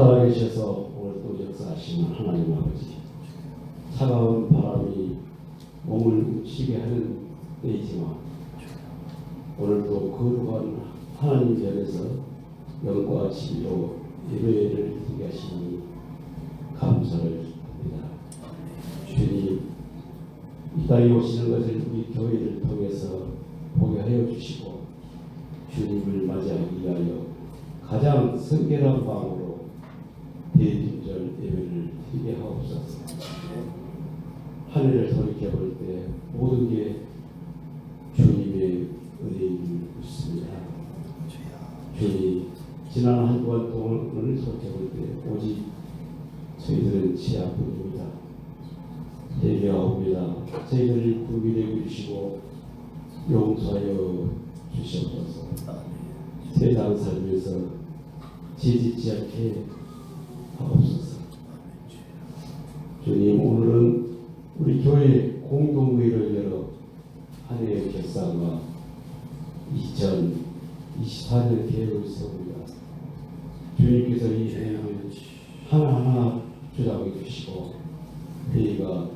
살아계셔서 오늘 또 역사하시는 하나님 아버지, 차가운 바람이 몸을 묻히게 하는 때이지만 오늘도 거룩한 하나님 전에서 영과 진리로 예배를 드리게 하시니 감사를 합니다. 주님, 이 땅에 오시는 것을 우리 교회를 통해서 보게 하여 주시고 주님을 맞이하기 위하여 가장 성결한 마음으로 대림절 예배를 드리게 하옵소서. 하늘을 돌이켜볼 때 모든 게 주님의 은혜임을 믿습니다. 주님, 지난 한 주간 동안을 돌이켜볼 때 오직 저희들은 치아뿐입니다. 회개하옵니다. 저희들을 구비되게 주시고 용서하여 주시옵소서. 세상 살면서 지짓지 않게 하옵소서. 주님, 오늘은 우리 교회 공동회의를 열어 한 해의 결산과 2024년 계획을 세웁니다. 주님께서 이 회의를 하나하나 주장해 주시고 회의가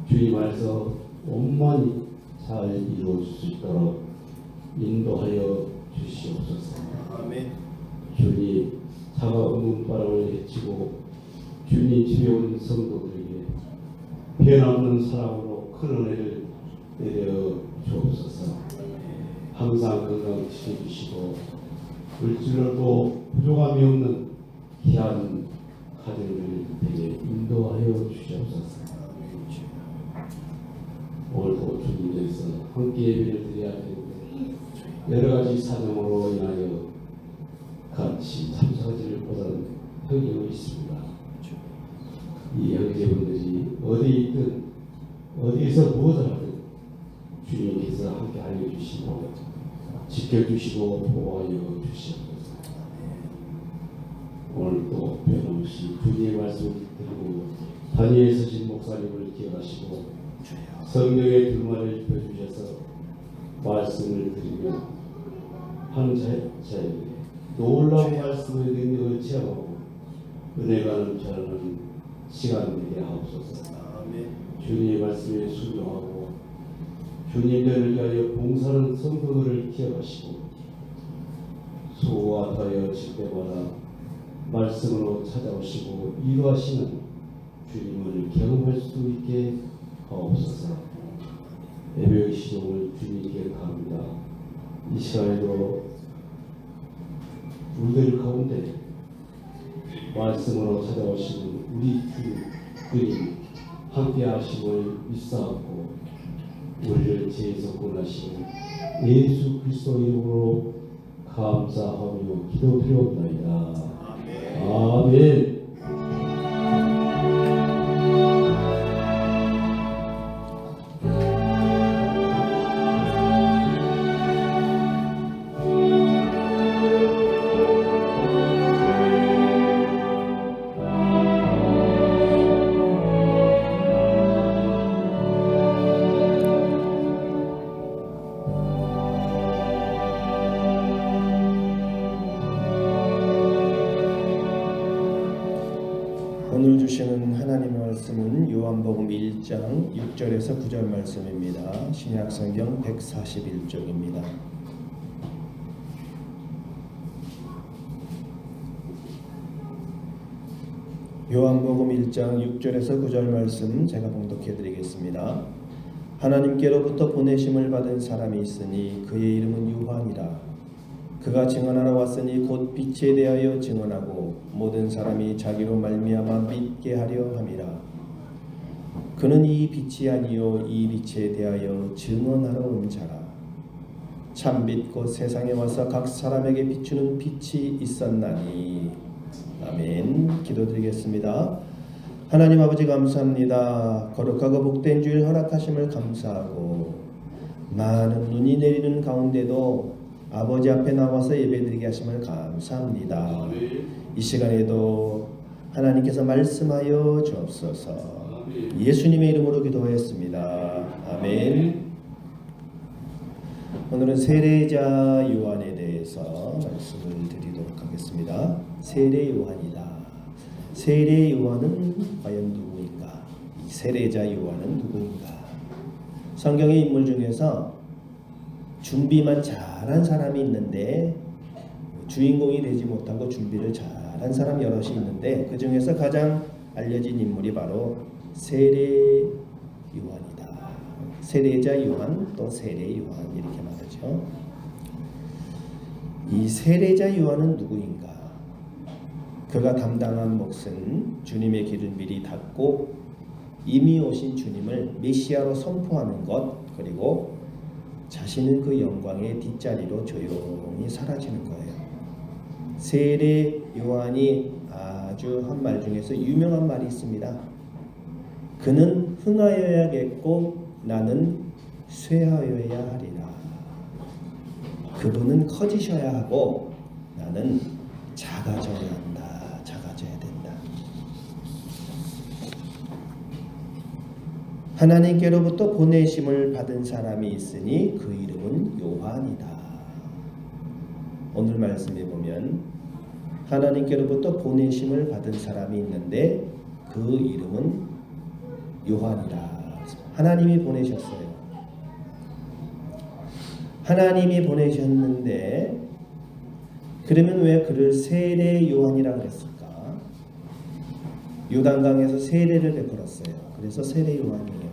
주님 안에서 원만히 잘 이루어질 수 있도록 인도하여 주시옵소서. 아멘. 주님, 차가운 눈바람을 헤치고 주님 집에 온 성도들에게 변함없는 사랑으로 큰 은혜를 내려 주옵소서. 항상 건강 지켜주시고 물질로도 부족함이 없는 귀한 가정을 되게 인도하여 주시옵소서. 오늘도 주님께서 함께 예배를 드려야 되는데 여러 가지 사정으로 인하여 같이 참석하지를 못하는 형제가 있습니다. 이 형제분들이 어디에 있든 어디에서 무엇을 하든 주님께서 함께 알려주시고 지켜주시고 보호하여 주시옵소서. 오늘도 변함없이 주님의 말씀을 드리고 단위에 서신 목사님을 기억하시고 성령의 두루마리를 펴주셔서 말씀을 드리며 한 자에게 놀라운 말씀의 능력을 체험하고 은혜가 넘쳐나는 시간 되게 하옵소서. 주님의 말씀에 순종하고 주님을 위하여 봉사하는 성도들을 기억하시고 수고가 더해질 때마다 말씀으로 찾아오시고 위로하시는 주님을 경험할 수 있게 하옵소서. 예배의 시종을 주님께 갑니다. 이 시간에도 우리들 가운데 말씀으로 찾아오시는 우리 주님 함께 하심을 믿사옵고 우리를 죄에서 구원하시는 예수 그리스도 이름으로 감사하며 기도드리옵나이다. 아멘. 오늘 주시는 하나님의 말씀은 요한복음 1장 6절에서 9절 말씀입니다. 신약성경 141쪽입니다. 요한복음 1장 6절에서 9절 말씀 제가 봉독해 드리겠습니다. 하나님께로부터 보내심을 받은 사람이 있으니 그의 이름은 요한이라. 그가 증언하러 왔으니 곧 빛에 대하여 증언하고 모든 사람이 자기로 말미암아 믿게 하려 함이라. 그는 이 빛이 아니요 이 빛에 대하여 증언하러 온 자라. 참빛 곧 세상에 와서 각 사람에게 비추는 빛이 있었나니. 아멘. 기도드리겠습니다. 하나님 아버지 감사합니다. 거룩하고 복된 주일 허락하심을 감사하고 많은 눈이 내리는 가운데도 아버지 앞에 나와서 예배드리게 하심을 감사합니다. 이 시간에도 하나님께서 말씀하여 주옵소서. 예수님의 이름으로 기도하였습니다. 아멘. 오늘은 세례자 요한에 대해서 말씀을 드리도록 하겠습니다. 세례 요한이다. 세례 요한은 과연 누구인가? 이 세례자 요한은 누구인가? 성경의 인물 중에서 준비만 잘한 사람이 있는데 주인공이 되지 못하고 준비를 잘한 사람 여럿이 있는데 그 중에서 가장 알려진 인물이 바로 세례 요한이다. 세례자 요한 또 세례 요한 이렇게 말하죠. 이 세례자 요한은 누구인가? 그가 담당한 몫은 주님의 길을 미리 닫고 이미 오신 주님을 메시아로 선포하는 것, 그리고 자신은 그 영광의 뒷자리로 조용히 사라지는 거예요. 세례 요한이 아주 한 말 중에서 유명한 말이 있습니다. 그는 흥하여야겠고 나는 쇠하여야 하리라. 그분은 커지셔야 하고 나는 작아져야 한다. 작아져야 된다. 하나님께로부터 보내심을 받은 사람이 있으니 그 이름은 요한이다. 오늘 말씀에 보면 하나님께로부터 보내심을 받은 사람이 있는데 그 이름은 요한이라. 하나님이 보내셨어요. 하나님이 보내셨는데 그러면 왜 그를 세례 요한이라 그랬을까? 요단강에서 세례를 베풀었어요. 그래서 세례 요한이에요.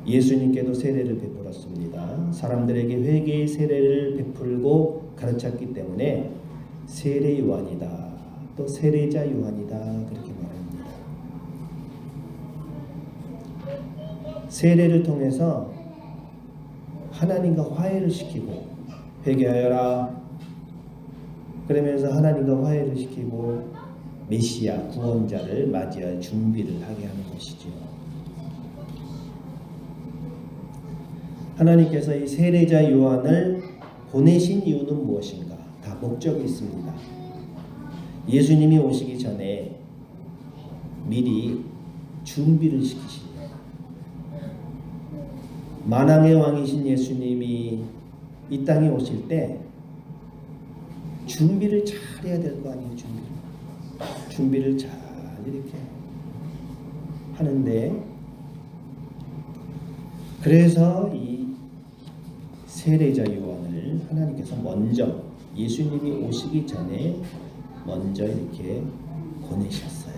예수님께도 세례를 베풀었습니다. 사람들에게 회개의 세례를 베풀고 가르쳤기 때문에 세례 요한이다. 또 세례자 요한이다. 그렇게 말합니다. 세례를 통해서 하나님과 화해를 시키고 회개하여라. 그러면서 하나님과 화해를 시키고 메시아 구원자를 맞이할 준비를 하게 하는 것이죠. 하나님께서 이 세례자 요한을 보내신 이유는 무엇인가? 다 목적이 있습니다. 예수님이 오시기 전에 미리 준비를 시키십니다. 만왕의 왕이신 예수님이 이 땅에 오실 때 준비를 잘 해야 될 거 아니에요. 준비를 잘 이렇게 하는데, 그래서 이 세례자 요한을 하나님께서 먼저 예수님이 오시기 전에 먼저 이렇게 보내셨어요.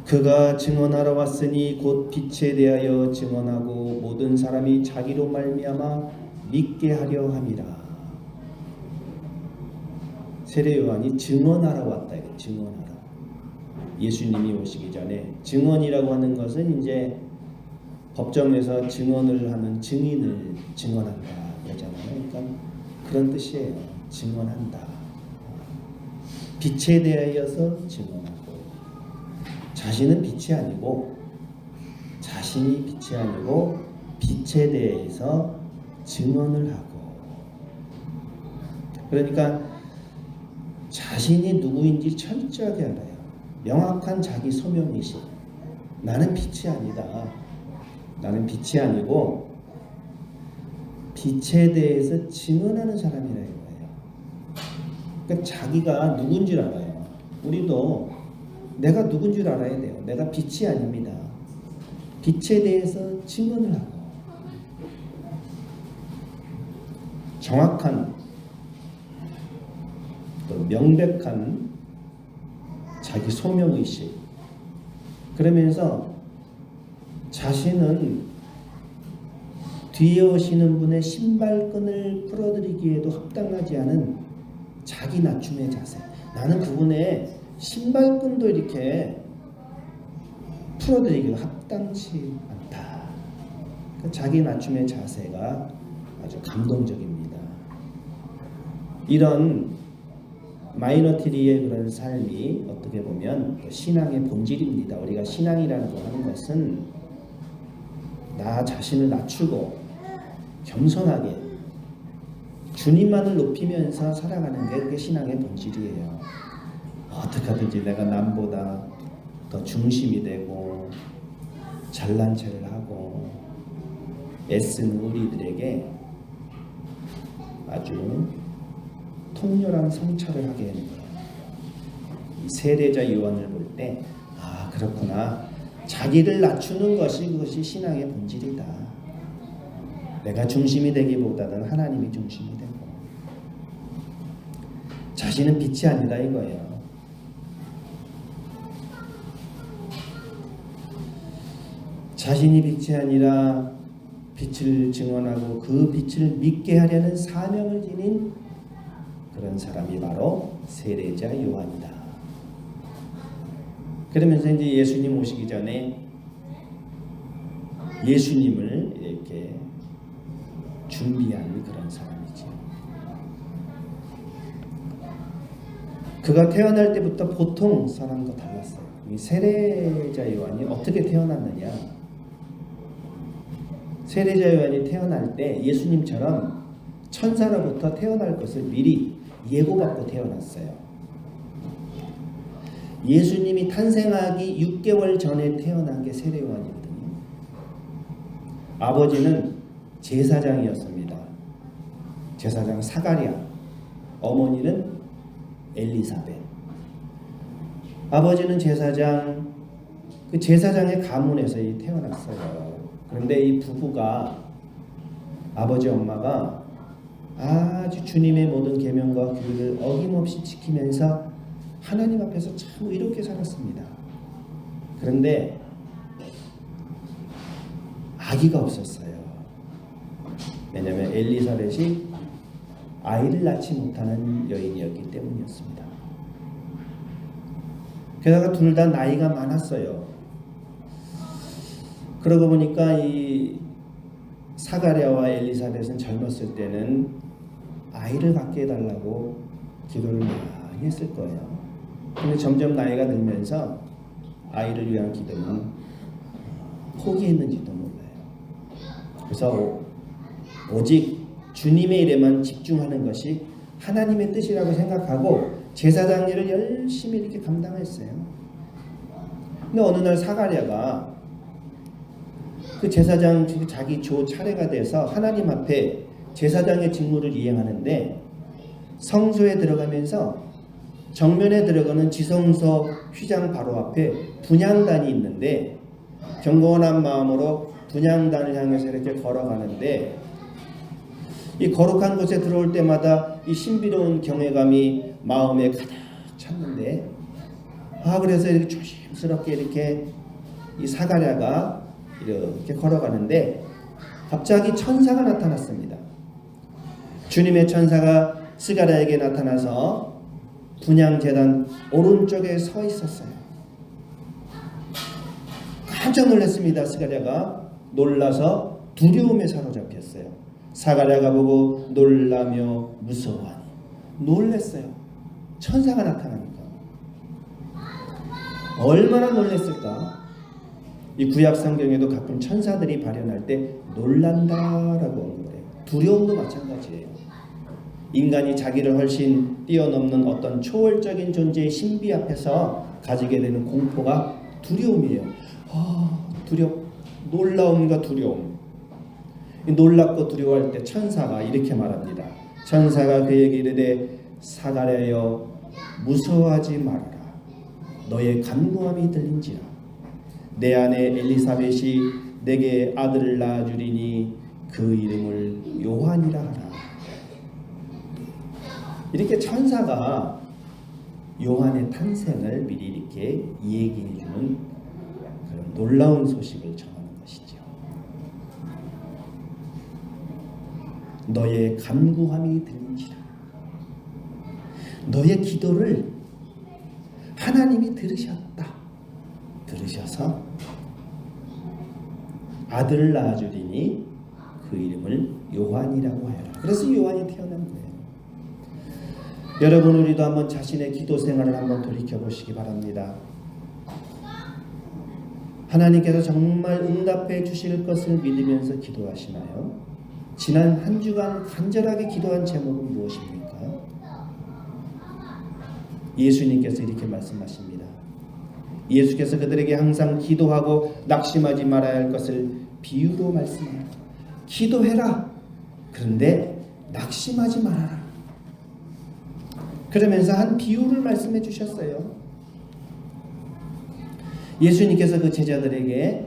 그가 증언하러 왔으니 곧 빛에 대하여 증언하고 모든 사람이 자기로 말미암아 믿게 하려 함이라. 세례 요한이 증언하러 왔다. 증언하러. 예수님이 오시기 전에 증언이라고 하는 것은 이제 법정에서 증언을 하는 증인을 증언한다 그러잖아요. 그러니까 그런 뜻이에요. 증언한다. 빛에 대하여서 증언하고, 자신은 빛이 아니고 자신이 빛이 아니고 빛에 대해서 증언을 하고, 그러니까 자신이 누구인지 철저하게 알아요. 명확한 자기 소명의식. 나는 빛이 아니다. 나는 빛이 아니고 빛에 대해서 증언하는 사람이라 이거예요. 그러니까 자기가 누군지 알아요. 우리도 내가 누군지 알아야 돼요. 내가 빛이 아닙니다. 빛에 대해서 증언을 하고, 정확한 또 명백한 자기 소명의식. 그러면서 자신은 뒤에 오시는 분의 신발끈을 풀어드리기에도 합당하지 않은 자기 낮춤의 자세. 나는 그분의 신발끈도 이렇게 풀어드리기도 합당치 않다. 그러니까 자기 낮춤의 자세가 아주 감동적입니다. 이런 마이너티리의 그런 삶이 어떻게 보면 신앙의 본질입니다. 우리가 신앙이라는 거 하는 것은 나 자신을 낮추고 겸손하게 주님만을 높이면서 살아가는 게 그게 신앙의 본질이에요. 어떻게 하든지 내가 남보다 더 중심이 되고 잘난 체를 하고 애쓰는 우리들에게 아주 통렬한 성찰을 하게 되는 거예요. 이 세례자 요한을 볼 때 그렇구나. 자기를 낮추는 것이 그것이 신앙의 본질이다. 내가 중심이 되기보다는 하나님이 중심이 되고 자신은 빛이 아니다 이거예요. 자신이 빛이 아니라 빛을 증언하고 그 빛을 믿게 하려는 사명을 지닌 그런 사람이 바로 세례자 요한이다. 그러면서 이제 예수님 오시기 전에 예수님을 이렇게 준비한 그런 사람이죠. 그가 태어날 때부터 보통 사람과 달랐어요. 이 세례자 요한이 어떻게 태어났느냐? 세례자 요한이 태어날 때 예수님처럼 천사로부터 태어날 것을 미리 예고받고 태어났어요. 예수님이 탄생하기 6개월 전에 태어난 게 세례 요한이거든요. 아버지는 제사장이었습니다. 제사장 사가랴, 어머니는 엘리사벳. 아버지는 제사장, 그 제사장의 가문에서 태어났어요. 그런데 이 부부가 아버지 엄마가 아주 주님의 모든 계명과 규율을 어김없이 지키면서 하나님 앞에서 참 의롭게 살았습니다. 그런데 아기가 없었어요. 왜냐하면 엘리사벳이 아이를 낳지 못하는 여인이었기 때문이었습니다. 게다가 둘 다 나이가 많았어요. 그러고 보니까 이 사가랴와 엘리사벳은 젊었을 때는 아이를 갖게 해달라고 기도를 많이 했을 거예요. 근데 점점 나이가 들면서 아이를 위한 기도는 포기했는지도 몰라요. 그래서 오직 주님의 일에만 집중하는 것이 하나님의 뜻이라고 생각하고 제사장 일을 열심히 이렇게 감당했어요. 근데 어느 날 사가랴가 그 제사장 자기 조 차례가 돼서 하나님 앞에 제사장의 직무를 이행하는데 성소에 들어가면서 정면에 들어가는 지성소 휘장 바로 앞에 분향단이 있는데 경건한 마음으로 분향단을 향해서 이렇게 걸어가는데 이 거룩한 곳에 들어올 때마다 이 신비로운 경외감이 마음에 가득 찼는데 그래서 이렇게 조심스럽게 이렇게 이 사가랴가 이렇게 걸어가는데 갑자기 천사가 나타났습니다. 주님의 천사가 스가랴에게 나타나서 분향제단 오른쪽에 서 있었어요. 깜짝 놀랐습니다. 스가랴가 놀라서 두려움에 사로잡혔어요. 사가랴가 보고 놀라며 무서워하니 놀랐어요. 천사가 나타나니까 얼마나 놀랐을까. 이 구약 성경에도 가끔 천사들이 발현할 때 놀란다라고 언급해요. 두려움도 마찬가지예요. 인간이 자기를 훨씬 뛰어넘는 어떤 초월적인 존재의 신비 앞에서 가지게 되는 공포가 두려움이에요. 놀라움과 두려움. 놀랍고 두려워할 때 천사가 이렇게 말합니다. 천사가 그에게 이르되 사가랴여 무서워하지 말아라. 너의 간구함이 들린지라. 내 아내 엘리사벳이 내게 아들을 낳아주리니 그 이름을 요한이라 하라. 이렇게 천사가 요한의 탄생을 미리 이렇게 얘기해 주는 그런 놀라운 소식을 전하는 것이죠. 너의 간구함이 들린지라. 너의 기도를 하나님이 들으셨다. 들으셔서 아들을 낳아주리니 그 이름을 요한이라고 하여라. 그래서 요한이 태어난 거예요. 여러분, 우리도 한번 자신의 기도 생활을 한번 돌이켜 보시기 바랍니다. 하나님께서 정말 응답해 주실 것을 믿으면서 기도하시나요? 지난 한 주간 간절하게 기도한 제목은 무엇입니까? 예수님께서 이렇게 말씀하십니다. 예수께서 그들에게 항상 기도하고 낙심하지 말아야 할 것을 비유로 말씀합니다. 기도해라. 그런데 낙심하지 말아라. 그러면서 한 비유를 말씀해 주셨어요. 예수님께서 그 제자들에게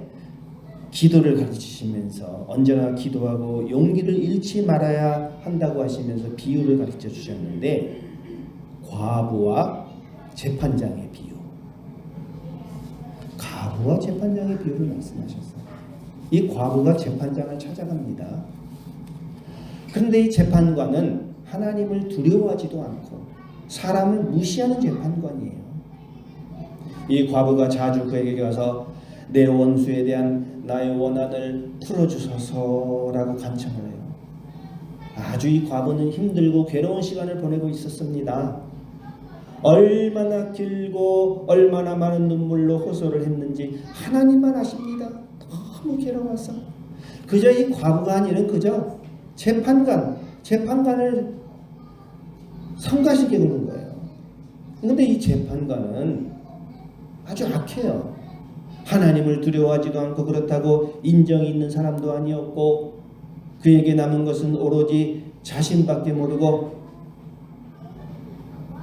기도를 가르치시면서 언제나 기도하고 용기를 잃지 말아야 한다고 하시면서 비유를 가르쳐 주셨는데, 과부와 재판장의 비유, 과부와 재판장의 비유를 말씀하셨어요. 이 과부가 재판장을 찾아갑니다. 그런데 이 재판관은 하나님을 두려워하지도 않고 사람을 무시하는 재판관이에요. 이 과부가 자주 그에게 가서 내 원수에 대한 나의 원한을 풀어주소서라고 간청을 해요. 아주 이 과부는 힘들고 괴로운 시간을 보내고 있었습니다. 얼마나 길고 얼마나 많은 눈물로 호소를 했는지 하나님만 아십니다. 너무 괴로워서 그저 이 과부가 아니라 그저 재판관을 성가시게 되는 거예요. 그런데 이 재판관은 아주 악해요. 하나님을 두려워하지도 않고 그렇다고 인정이 있는 사람도 아니었고, 그에게 남은 것은 오로지 자신밖에 모르고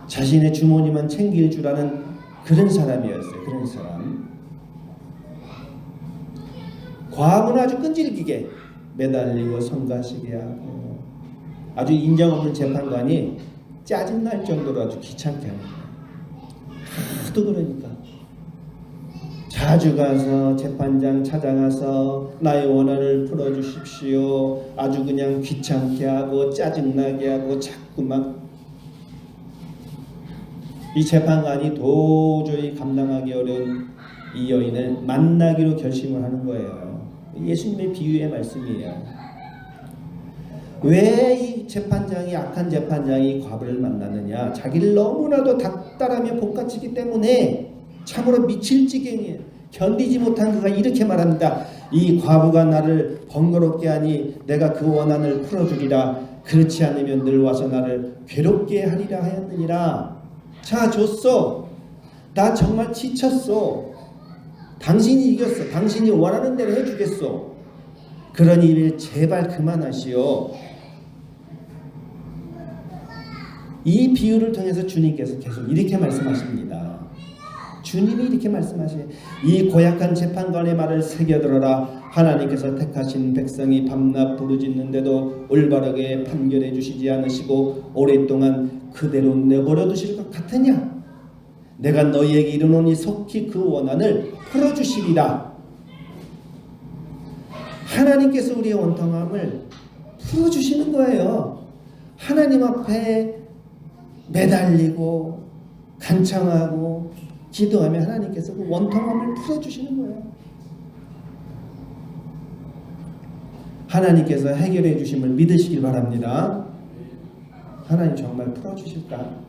자신의 주머니만 챙길 줄 아는 그런 사람이었어요. 그런 사람. 과부는 아주 끈질기게 매달리고 성가시게 하고, 아주 인정 없는 재판관이 짜증날 정도로 아주 귀찮게 합니다. 하도 그러니까 자주 가서 재판장 찾아가서 나의 원한을 풀어주십시오. 아주 그냥 귀찮게 하고 짜증나게 하고 자꾸 막 이 재판관이 도저히 감당하기 어려운 이 여인을 만나기로 결심을 하는 거예요. 예수님의 비유의 말씀이에요. 왜 이 재판장이, 악한 재판장이 과부를 만나느냐? 자기를 너무나도 닥달하며 볶아치기 때문에 참으로 미칠 지경이에요. 견디지 못한 그가 이렇게 말합니다. 이 과부가 나를 번거롭게 하니 내가 그 원한을 풀어주리라. 그렇지 않으면 늘 와서 나를 괴롭게 하리라 하였느니라. 자, 줬어. 나 정말 지쳤어. 당신이 이겼어. 당신이 원하는 대로 해주겠어. 그러니 제발 그만하시오. 이 비유를 통해서 주님께서 계속 이렇게 말씀하십니다. 주님이 이렇게 말씀하시네. 이 고약한 재판관의 말을 새겨들어라. 하나님께서 택하신 백성이 밤낮 부르짖는데도 올바르게 판결해 주시지 않으시고 오랫동안 그대로 내버려 두실 것 같으냐? 내가 너희에게 이르노니 속히 그 원한을 풀어주시리라. 하나님께서 우리의 원통함을 풀어주시는 거예요. 하나님 앞에 매달리고 간청하고 기도하면 하나님께서 그 원통함을 풀어주시는 거예요. 하나님께서 해결해 주심을 믿으시길 바랍니다. 하나님 정말 풀어주실까?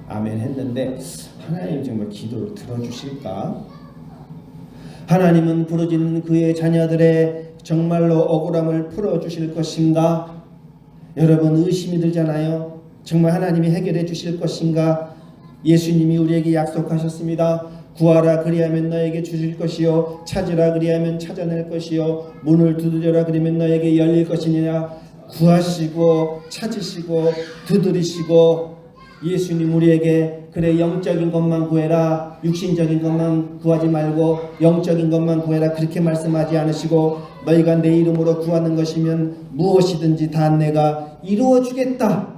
아멘 했는데 하나님 정말 기도를 들어주실까? 하나님은 부르짖는 그의 자녀들의 정말로 억울함을 풀어주실 것인가? 여러분 의심이 들잖아요. 정말 하나님이 해결해 주실 것인가? 예수님이 우리에게 약속하셨습니다. 구하라 그리하면 너에게 주실 것이요 찾으라 그리하면 찾아낼 것이요 문을 두드려라 그러면 너에게 열릴 것이니라. 구하시고 찾으시고 두드리시고, 예수님 우리에게 그래 영적인 것만 구해라, 육신적인 것만 구하지 말고 영적인 것만 구해라 그렇게 말씀하지 않으시고, 너희가 내 이름으로 구하는 것이면 무엇이든지 다 내가 이루어 주겠다.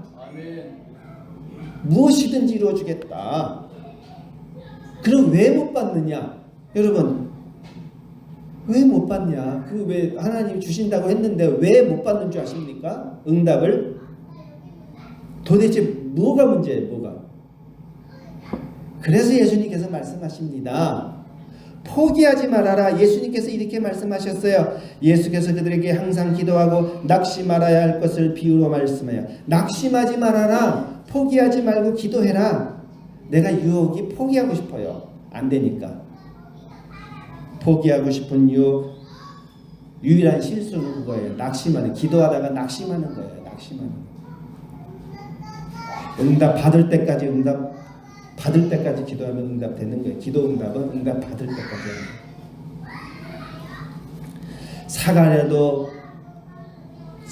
무엇이든지 이루어 주겠다. 그럼 왜 못 받느냐? 여러분 왜 못 받냐? 그 왜 하나님이 주신다고 했는데 왜 못 받는 줄 아십니까? 응답을. 도대체 뭐가 문제예요? 뭐가? 그래서 예수님께서 말씀하십니다. 포기하지 말아라. 예수님께서 이렇게 말씀하셨어요. 예수께서 그들에게 항상 기도하고 낙심 말아야 할 것을 비유로 말씀해요. 낙심하지 말아라. 포기하지 말고 기도해라. 내가 유혹이 포기하고 싶어요. 안 되니까. 포기하고 싶은 유일한 실수는 그거예요. 낙심하는, 기도하다가 낙심하는 거예요. 낙심하는. 응답 받을 때까지 기도하면 응답 되는 거예요. 기도 응답은 응답 받을 때까지 하는 거예요.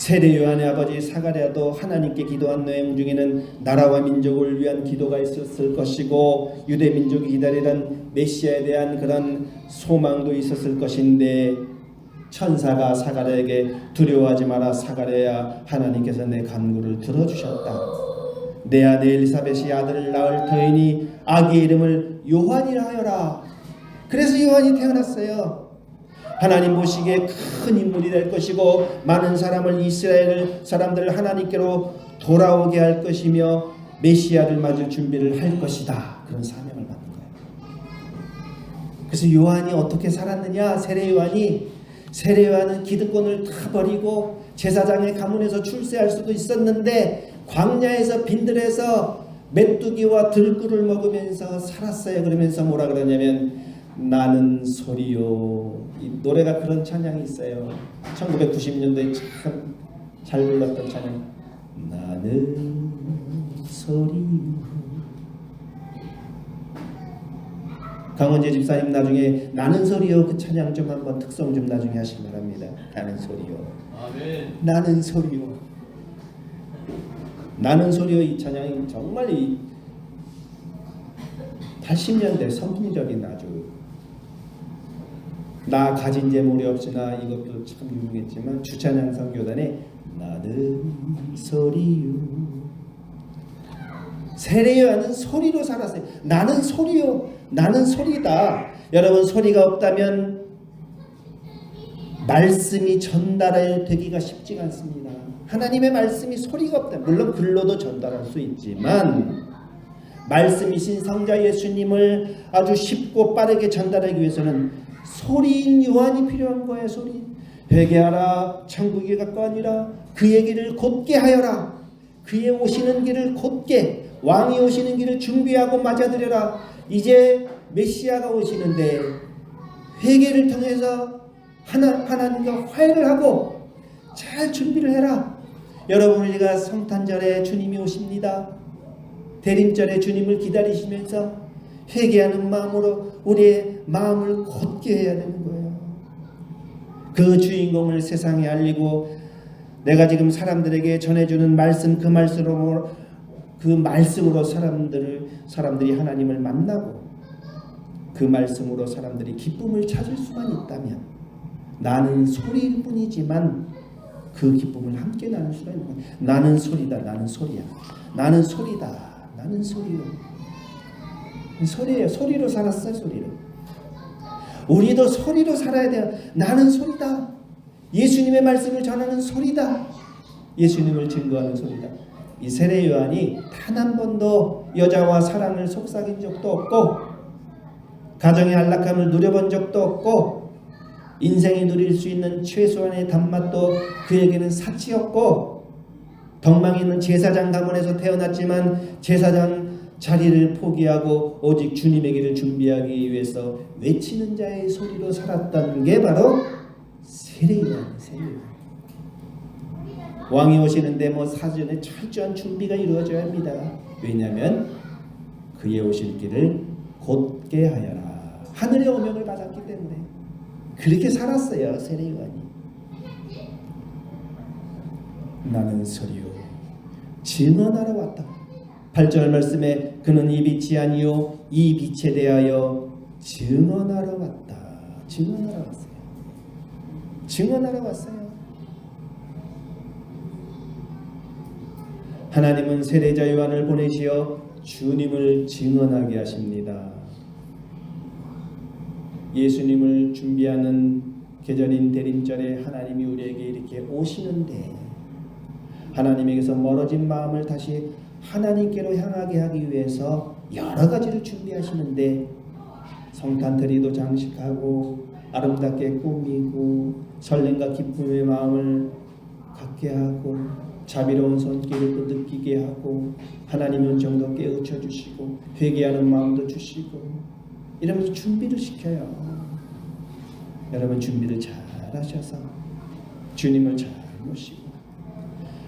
세례 요한의 아버지 사가랴도 하나님께 기도한 내용 중에는 나라와 민족을 위한 기도가 있었을 것이고 유대 민족이 기다리던 메시아에 대한 그런 소망도 있었을 것인데 천사가 사가랴에게 두려워하지 마라 사가랴야 하나님께서 내 간구를 들어주셨다. 내 아내 엘리사벳이 아들을 낳을 터이니 아기의 이름을 요한이라 하여라. 그래서 요한이 태어났어요. 하나님 보시기에 큰 인물이 될 것이고 많은 사람을 이스라엘 사람들을 하나님께로 돌아오게 할 것이며 메시아를 맞을 준비를 할 것이다. 그런 사명을 받는 거예요. 그래서 요한이 어떻게 살았느냐? 세례 요한은 기득권을 다 버리고 제사장의 가문에서 출세할 수도 있었는데 광야에서 빈들에서 메뚜기와 들꿀을 먹으면서 살았어요. 그러면서 뭐라 그러냐면 나는 소리요. 이 노래가 그런 찬양이 있어요. 1990년대에 참 잘 불렀던 찬양. 나는 소리요. 강원재 집사님 나중에 나는 소리요 그 찬양 좀 한번 특송 좀 나중에 하시기 바랍니다. 나는 소리요. 아멘. 나는 소리요. 나는 소리요 이 찬양이 정말 이 80년대 선풍적인 아주 나 가진 재물이 없으나 이것도 참 유명했지만 주찬양 선교단의 나는 소리요. 세례 요한은 소리로 살았어요. 나는 소리요. 나는 소리다. 여러분 소리가 없다면 말씀이 전달되기가 쉽지가 않습니다. 하나님의 말씀이 소리가 없다. 물론 글로도 전달할 수 있지만 말씀이신 성자 예수님을 아주 쉽고 빠르게 전달하기 위해서는 소리인 요한이 필요한 거예요. 소리. 회개하라 천국이 가까우니라 그의 길을 곧게 하여라. 그의 오시는 길을 곧게 왕이 오시는 길을 준비하고 맞아들여라. 이제 메시아가 오시는데 회개를 통해서 하나님과 화해를 하고 잘 준비를 해라. 여러분 우리가 성탄절에 주님이 오십니다. 대림절에 주님을 기다리시면서 회개하는 마음으로 우리의 마음을 곧게 해야 되는 거예요. 그 주인공을 세상에 알리고 내가 지금 사람들에게 전해주는 말씀 그 말씀으로 사람들이 하나님을 만나고 그 말씀으로 사람들이 기쁨을 찾을 수만 있다면 나는 소리일 뿐이지만 그 기쁨을 함께 나눌 수가 있는 거예요. 나는 소리다. 나는 소리야. 나는 소리다. 나는 소리요. 소리예요. 소리로 살았어요. 소리로. 우리도 소리로 살아야 돼요. 나는 소리다. 예수님의 말씀을 전하는 소리다. 예수님을 증거하는 소리다. 이 세례 요한이 단 한 번도 여자와 사랑을 속삭인 적도 없고 가정의 안락함을 누려본 적도 없고 인생이 누릴 수 있는 최소한의 단맛도 그에게는 사치였고 덕망이 있는 제사장 가문에서 태어났지만 제사장 자리를 포기하고 오직 주님의 길을 준비하기 위해서 외치는 자의 소리로 살았던 게 바로 세례 요한이에요. 왕이 오시는데 뭐 사전에 철저한 준비가 이루어져야 합니다. 왜냐하면 그의 오실 길을 곧게 하여라. 하늘의 오명을 받았기 때문에 그렇게 살았어요. 세례 요한이. 나는 소리요 증언하러 왔다. 8절 말씀에 그는 이 빛이 아니요 이 빛에 대하여 증언하러 왔다. 증언하러 왔어요. 증언하러 왔어요. 하나님은 세례자 요한을 보내시어 주님을 증언하게 하십니다. 예수님을 준비하는 계절인 대림절에 하나님이 우리에게 이렇게 오시는데 하나님에게서 멀어진 마음을 다시 하나님께로 향하게 하기 위해서 여러 가지를 준비하시는데 성탄트리도 장식하고 아름답게 꾸미고 설렘과 기쁨의 마음을 갖게 하고 자비로운 손길을 또 느끼게 하고 하나님의 은총도 깨우쳐 주시고 회개하는 마음도 주시고 이러면서 준비를 시켜요. 여러분 준비를 잘 하셔서 주님을 잘 모시고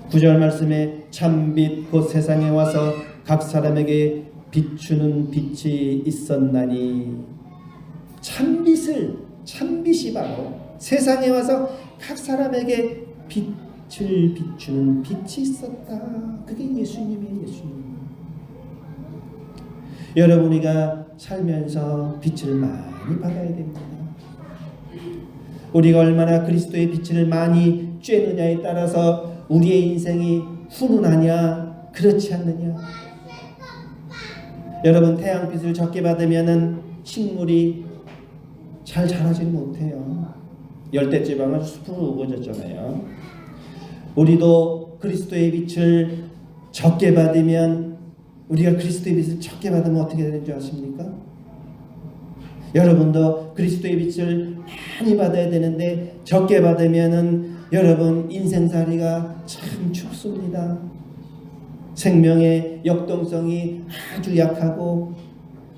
9절 말씀에 참빛 곧 세상에 와서 각 사람에게 비추는 빛이 있었나니 참빛이 바로 세상에 와서 각 사람에게 빛을 비추는 빛이 있었다. 그게 예수님이에요. 예수님. 여러분, 우리가 살면서 빛을 많이 받아야 됩니다. 우리가 얼마나 그리스도의 빛을 많이 쬐느냐에 따라서 우리의 인생이 훈훈하냐 그렇지 않느냐. 여러분, 태양빛을 적게 받으면 식물이 잘 자라지 못해요. 열대지방은 숲으로 우거졌잖아요. 우리도 그리스도의 빛을 적게 받으면, 우리가 그리스도의 빛을 적게 받으면 어떻게 되는 줄 아십니까? 여러분도 그리스도의 빛을 많이 받아야 되는데 적게 받으면은 여러분 인생살이가 참 춥습니다. 생명의 역동성이 아주 약하고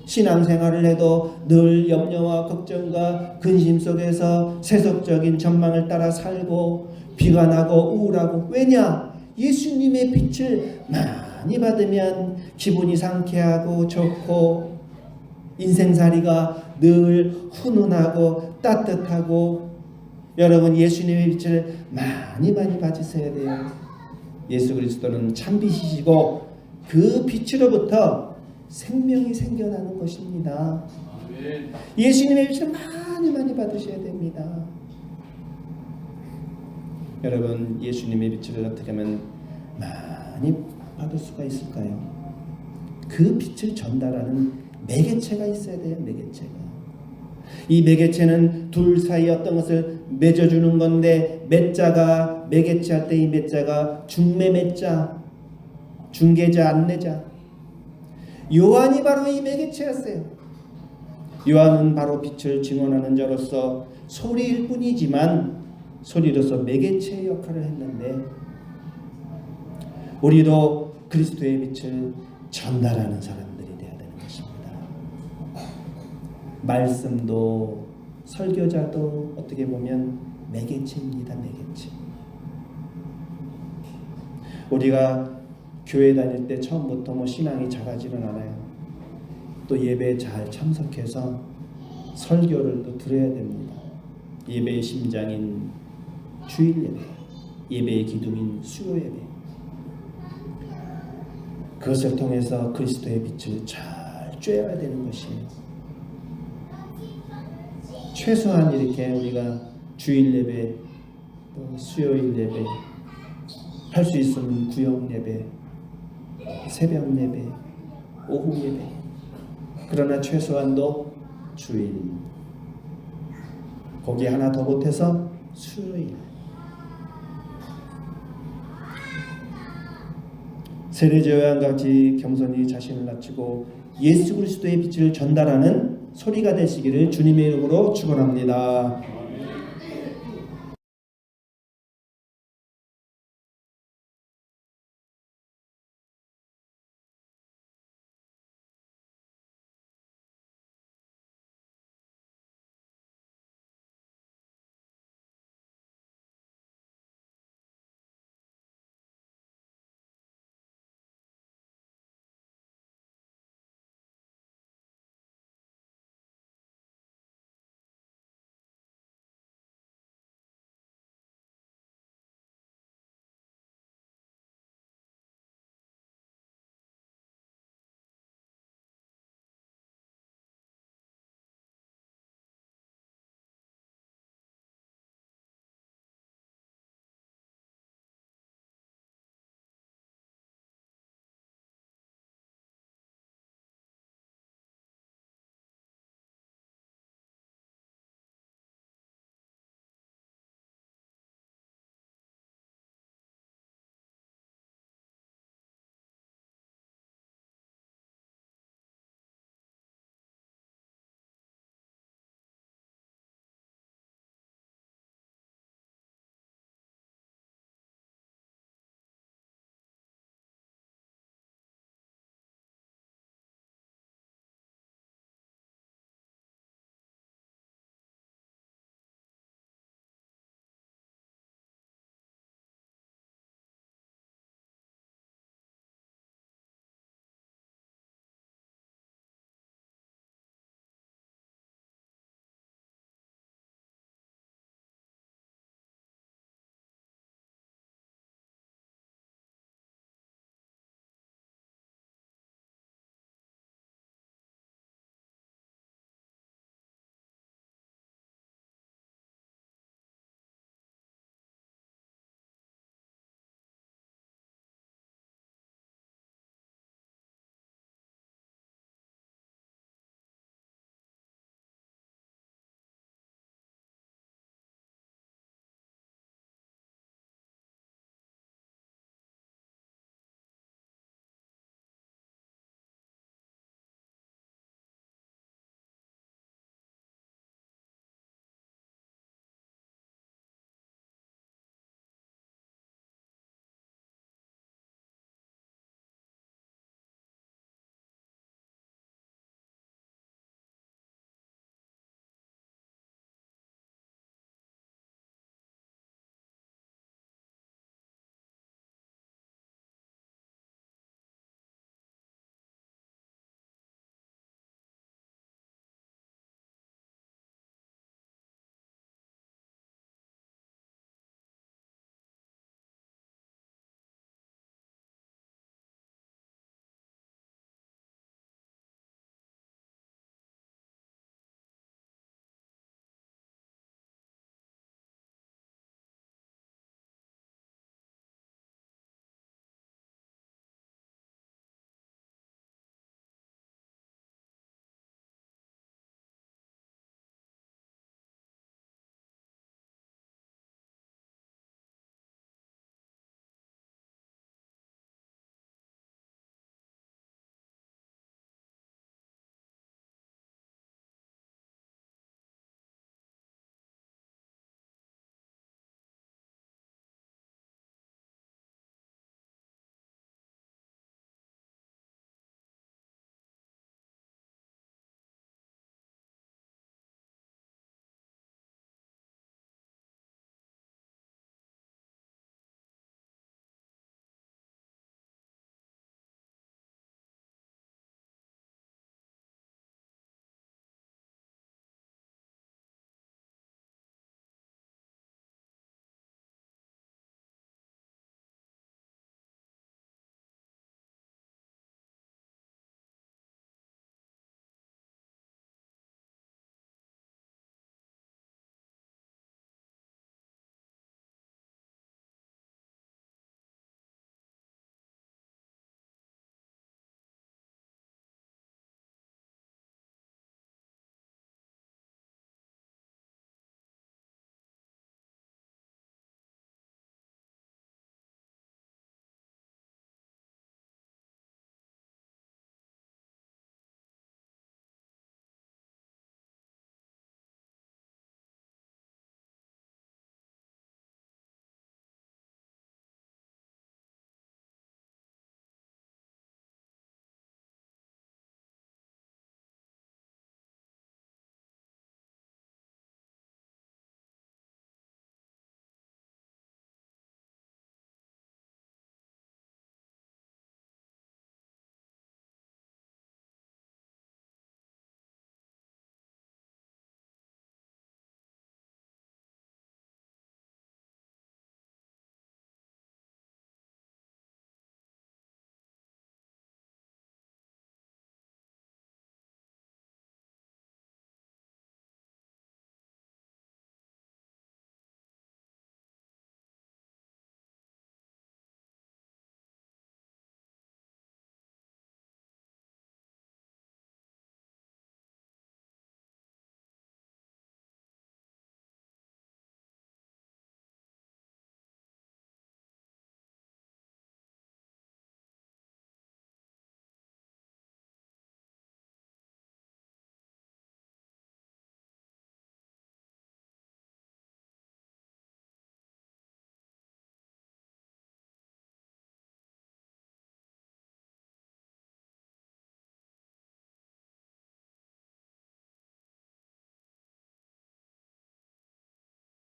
신앙생활을 해도 늘 염려와 걱정과 근심 속에서 세속적인 전망을 따라 살고 비관하고 우울하고, 왜냐? 예수님의 빛을 많이 받으면 기분이 상쾌하고 좋고 인생살이가 늘 훈훈하고 따뜻하고. 여러분, 예수님의 빛을 많이 받으셔야 돼요. 예수 그리스도는 참빛이시고 그 빛으로부터 생명이 생겨나는 것입니다. 예수님의 빛을 많이 받으셔야 됩니다. 여러분, 예수님의 빛을 어떻게 하면 많이 받을 수가 있을까요? 그 빛을 전달하는 매개체가 있어야 돼요. 매개체가. 이 매개체는 둘 사이 어떤 것을 맺어주는 건데, 맺자가 매개체 할 때 이 맺자가 중매 맺자, 중개자 안내자. 요한이 바로 이 매개체였어요. 요한은 바로 빛을 증언하는 자로서 소리일 뿐이지만 소리로서 매개체의 역할을 했는데, 우리도 그리스도의 빛을 전달하는 사람들이 되어야 되는 것입니다. 말씀도 설교자도 어떻게 보면 매개체입니다. 매개체. 우리가 교회 다닐 때 처음부터 신앙이 자라지는 않아요. 또 예배에 잘 참석해서 설교를 또 들어야 됩니다. 예배의 심장인 주일 예배, 예배의 기둥인 수요 예배. 그것을 통해서 그리스도의 빛을 잘 쬐어야 되는 것이에요. 최소한 이렇게 우리가 주일 예배, 또 수요일 예배, 할 수 있으면 구역 예배, 새벽 예배, 오후 예배. 그러나 최소한도 주일. 거기 하나 더 보태서 수요일. 세례자 요한같이 겸손히 자신을 낮추고 예수 그리스도의 빛을 전달하는 소리가 되시기를 주님의 이름으로 축원합니다.